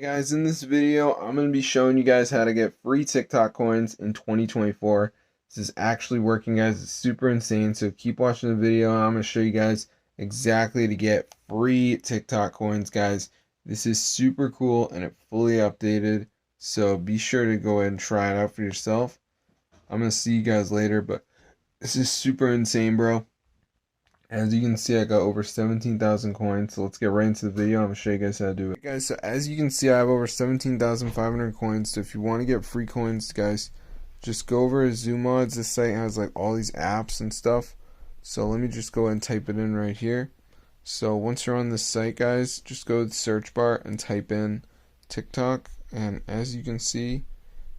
Guys, in this video, I'm going to be showing you guys how to get free TikTok coins in 2024. This is actually working, guys. It's super insane. So keep watching the video. I'm going to show you guys exactly to get free TikTok coins, guys. This is super cool and it's fully updated. So be sure to go ahead and try it out for yourself. I'm going to see you guys later, but this is super insane, bro. As you can see, I got over 17,000 coins, so let's get right into the video. I'm going to show you guys how to do it. Okay, guys, so as you can see, I have over 17,500 coins, so if you want to get free coins, guys, just go over to ZooMods. This site has like all these apps and stuff, so let me just go ahead and type it in right here. So once you're on this site, guys, just go to the search bar and type in TikTok, and as you can see,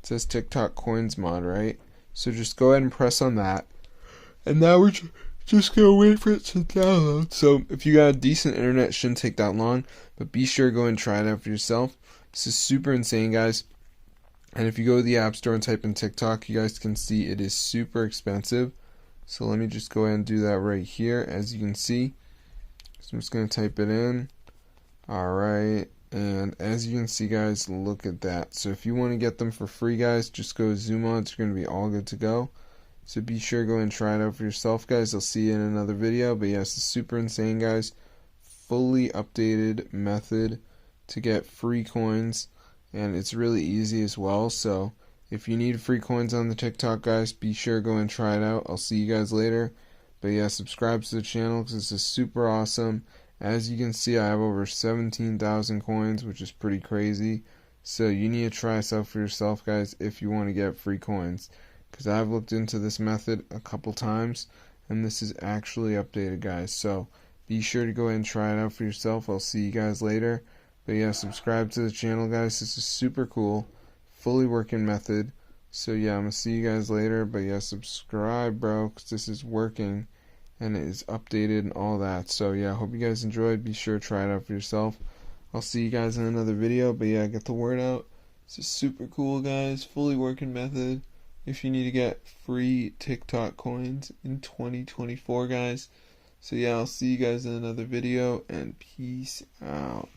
it says TikTok coins mod, right? So just go ahead and press on that, and now we're just gonna wait for it to download. So if you got a decent internet, it shouldn't take that long, but be sure to go and try it out for yourself. This is super insane, guys. And if you go to the App Store and type in TikTok, you guys can see it is super expensive. So let me just go ahead and do that right here. As you can see, so I'm just gonna type it in. Alright, and as you can see, guys, look at that. So if you want to get them for free, guys, just go to ZooMods. You're gonna be all good to go. So be sure to go and try it out for yourself, guys. I'll see you in another video. But yes, it's super insane, guys. Fully updated method to get free coins. And it's really easy as well. So if you need free coins on the TikTok, guys, be sure to go and try it out. I'll see you guys later. But yeah, subscribe to the channel because this is super awesome. As you can see, I have over 17,000 coins, which is pretty crazy. So you need to try this out for yourself, guys, if you want to get free coins. Because I've looked into this method a couple times, and this is actually updated, guys. So be sure to go ahead and try it out for yourself. I'll see you guys later. But yeah, subscribe to the channel, guys. This is super cool, fully working method. So yeah, I'm gonna see you guys later. But yeah, subscribe, bro, because this is working and it is updated and all that. So yeah, I hope you guys enjoyed. Be sure to try it out for yourself. I'll see you guys in another video. But yeah, get the word out. This is super cool, guys. Fully working method. If you need to get free TikTok coins in 2024, guys. So yeah, I'll see you guys in another video, and peace out.